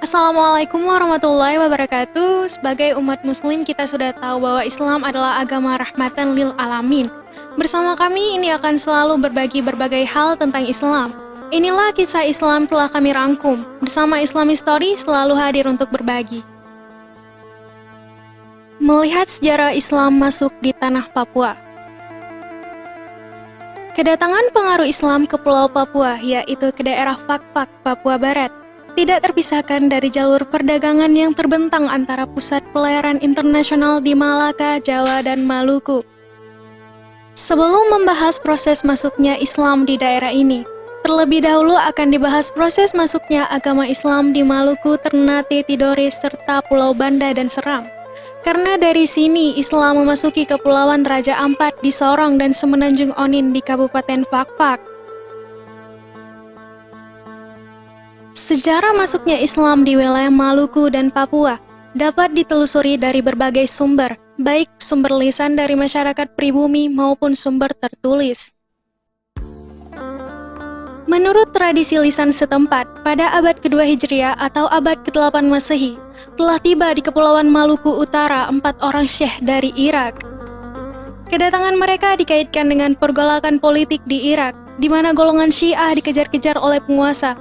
Assalamualaikum warahmatullahi wabarakatuh. Sebagai umat muslim, kita sudah tahu bahwa Islam adalah agama rahmatan lil alamin. Bersama kami ini akan selalu berbagi berbagai hal tentang Islam. Inilah kisah Islam telah kami rangkum. Bersama Islamic Story selalu hadir untuk berbagi. Melihat sejarah Islam masuk di tanah Papua. Kedatangan pengaruh Islam ke Pulau Papua, yaitu ke daerah Fakfak, Papua Barat, tidak terpisahkan dari jalur perdagangan yang terbentang antara pusat pelayaran internasional di Malaka, Jawa, dan Maluku. Sebelum membahas proses masuknya Islam di daerah ini, terlebih dahulu akan dibahas proses masuknya agama Islam di Maluku, Ternate, Tidore, serta Pulau Banda dan Seram. Karena dari sini Islam memasuki Kepulauan Raja Ampat di Sorong dan Semenanjung Onin di Kabupaten Fakfak. Sejarah masuknya Islam di wilayah Maluku dan Papua dapat ditelusuri dari berbagai sumber, baik sumber lisan dari masyarakat pribumi maupun sumber tertulis. Menurut tradisi lisan setempat, pada abad kedua Hijriah atau abad ke-8 Masehi, telah tiba di Kepulauan Maluku Utara 4 orang syekh dari Irak. Kedatangan mereka dikaitkan dengan pergolakan politik di Irak, di mana golongan Syiah dikejar-kejar oleh penguasa,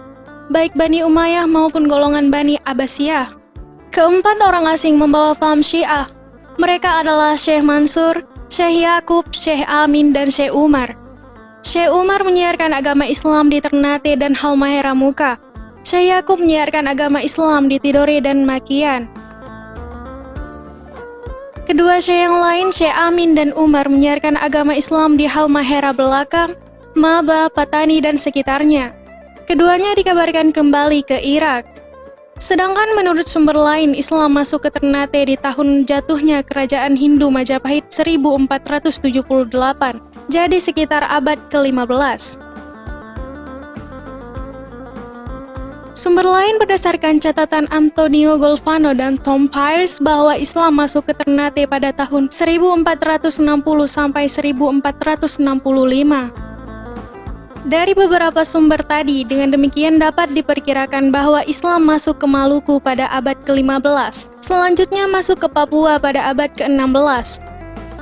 baik Bani Umayyah maupun golongan Bani Abbasiyah. Keempat orang asing membawa paham Syiah. Mereka adalah Syekh Mansur, Syekh Yakub, Syekh Amin, dan Syekh Umar. Syekh Umar menyiarkan agama Islam di Ternate dan Halmahera Muka. Syekh Yakub menyiarkan agama Islam di Tidore dan Makian. Kedua syekh yang lain, Syekh Amin dan Umar, menyiarkan agama Islam di Halmahera Belakang, Maba, Patani, dan sekitarnya. Keduanya dikabarkan kembali ke Irak. Sedangkan menurut sumber lain, Islam masuk ke Ternate di tahun jatuhnya Kerajaan Hindu Majapahit 1478, jadi sekitar abad ke-15. Sumber lain berdasarkan catatan Antonio Golfano dan Tom Peirce bahwa Islam masuk ke Ternate pada tahun 1460 sampai 1465. Dari beberapa sumber tadi, dengan demikian dapat diperkirakan bahwa Islam masuk ke Maluku pada abad ke-15, selanjutnya masuk ke Papua pada abad ke-16.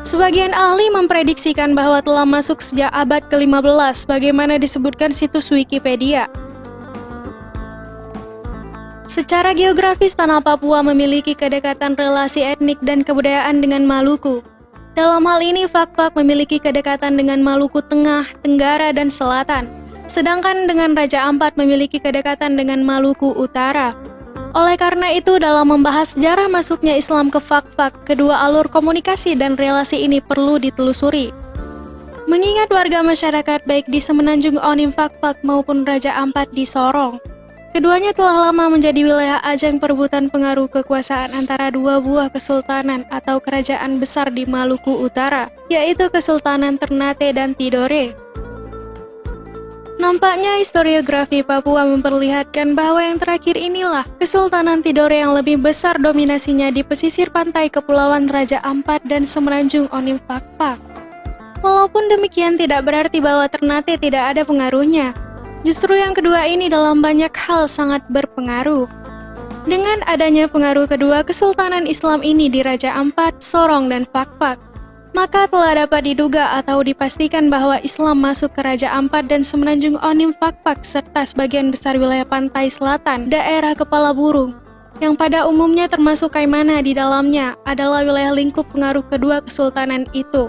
Sebagian ahli memprediksikan bahwa telah masuk sejak abad ke-15, bagaimana disebutkan situs Wikipedia. Secara geografis, tanah Papua memiliki kedekatan relasi etnik dan kebudayaan dengan Maluku. Dalam hal ini, Fakfak memiliki kedekatan dengan Maluku Tengah, Tenggara, dan Selatan, sedangkan dengan Raja Ampat memiliki kedekatan dengan Maluku Utara. Oleh karena itu, dalam membahas sejarah masuknya Islam ke Fakfak, kedua alur komunikasi dan relasi ini perlu ditelusuri. Mengingat warga masyarakat baik di Semenanjung Onim Fakfak maupun Raja Ampat di Sorong, keduanya telah lama menjadi wilayah ajang perebutan pengaruh kekuasaan antara dua buah kesultanan atau kerajaan besar di Maluku Utara, yaitu Kesultanan Ternate dan Tidore. Nampaknya historiografi Papua memperlihatkan bahwa yang terakhir inilah Kesultanan Tidore yang lebih besar dominasinya di pesisir pantai Kepulauan Raja Ampat dan Semenanjung Onim Fakfak. Walaupun demikian tidak berarti bahwa Ternate tidak ada pengaruhnya. Justru yang kedua ini dalam banyak hal sangat berpengaruh. Dengan adanya pengaruh kedua kesultanan Islam ini di Raja Ampat, Sorong, dan Fakfak, maka telah dapat diduga atau dipastikan bahwa Islam masuk ke Raja Ampat dan Semenanjung Onim Fakfak serta sebagian besar wilayah pantai selatan, daerah Kepala Burung, yang pada umumnya termasuk Kaimana di dalamnya adalah wilayah lingkup pengaruh kedua kesultanan itu.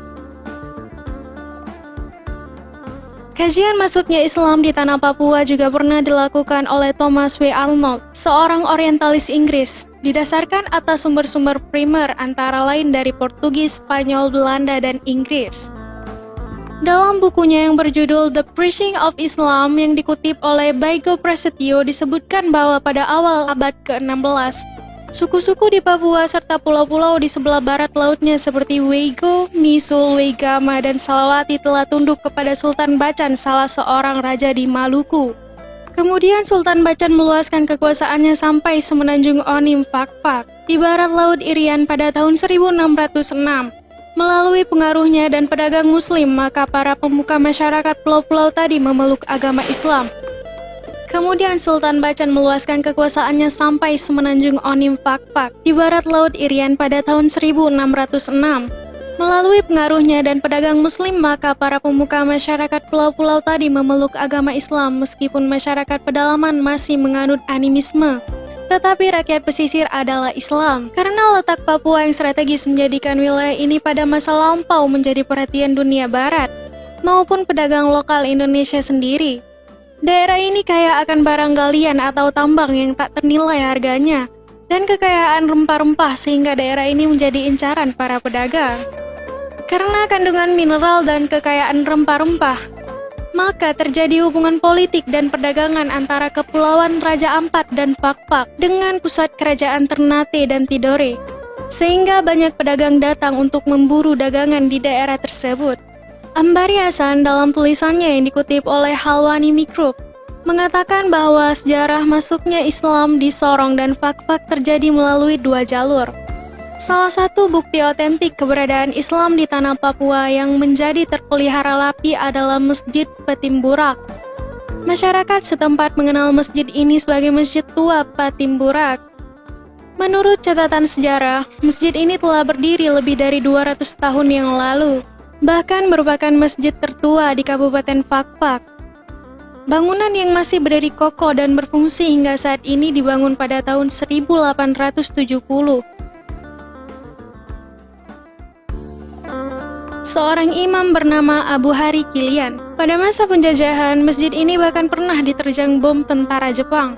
Kajian masuknya Islam di tanah Papua juga pernah dilakukan oleh Thomas W. Arnold, seorang orientalis Inggris, didasarkan atas sumber-sumber primer antara lain dari Portugis, Spanyol, Belanda, dan Inggris. Dalam bukunya yang berjudul The Preaching of Islam yang dikutip oleh Baigo Prasetyo disebutkan bahwa pada awal abad ke-16, Suku-suku di Papua serta pulau-pulau di sebelah barat lautnya seperti Weigo, Misul, Weigama, dan Salawati telah tunduk kepada Sultan Bacan, salah seorang raja di Maluku. Kemudian Sultan Bacan meluaskan kekuasaannya sampai semenanjung Onim Fakfak di barat laut Irian pada tahun 1606. Melalui pengaruhnya dan pedagang muslim, maka para pemuka masyarakat pulau-pulau tadi memeluk agama Islam. Kemudian Sultan Bacan meluaskan kekuasaannya sampai semenanjung Onim Fakfak di barat laut Irian pada tahun 1606. Melalui pengaruhnya dan pedagang muslim, maka para pemuka masyarakat pulau-pulau tadi memeluk agama Islam meskipun masyarakat pedalaman masih menganut animisme. Tetapi rakyat pesisir adalah Islam. Karena letak Papua yang strategis menjadikan wilayah ini pada masa lampau menjadi perhatian dunia barat maupun pedagang lokal Indonesia sendiri. Daerah ini kaya akan barang galian atau tambang yang tak ternilai harganya dan kekayaan rempah-rempah sehingga daerah ini menjadi incaran para pedagang. Karena kandungan mineral dan kekayaan rempah-rempah, maka terjadi hubungan politik dan perdagangan antara Kepulauan Raja Ampat dan Fakfak dengan pusat kerajaan Ternate dan Tidore, sehingga banyak pedagang datang untuk memburu dagangan di daerah tersebut. Ambari Hasan dalam tulisannya yang dikutip oleh Halwani Mikrub mengatakan bahwa sejarah masuknya Islam di Sorong dan Fakfak terjadi melalui dua jalur. Salah satu bukti otentik keberadaan Islam di tanah Papua yang menjadi terpelihara rapi adalah Masjid Patimburak. Masyarakat setempat mengenal masjid ini sebagai Masjid Tua Patimburak. Menurut catatan sejarah, masjid ini telah berdiri lebih dari 200 tahun yang lalu, bahkan merupakan masjid tertua di Kabupaten Fakfak. Bangunan yang masih berdiri kokoh dan berfungsi hingga saat ini dibangun pada tahun 1870. Seorang imam bernama Abu Hari Kilian. Pada masa penjajahan, masjid ini bahkan pernah diterjang bom tentara Jepang.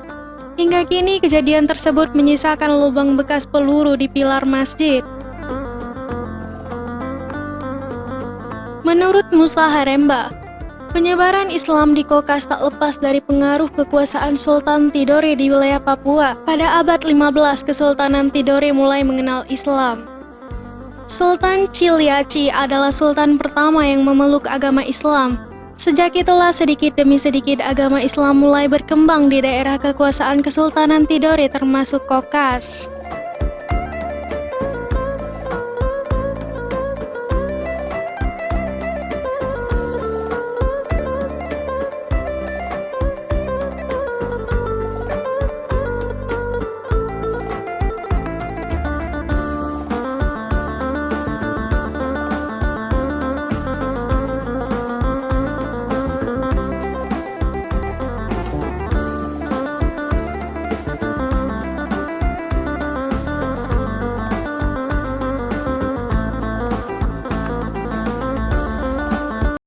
Hingga kini kejadian tersebut menyisakan lubang bekas peluru di pilar masjid. Menurut Musa Haremba, penyebaran Islam di Kokas tak lepas dari pengaruh kekuasaan Sultan Tidore di wilayah Papua. Pada abad 15, Kesultanan Tidore mulai mengenal Islam. Sultan Chiliaci adalah sultan pertama yang memeluk agama Islam. Sejak itulah sedikit demi sedikit agama Islam mulai berkembang di daerah kekuasaan Kesultanan Tidore termasuk Kokas.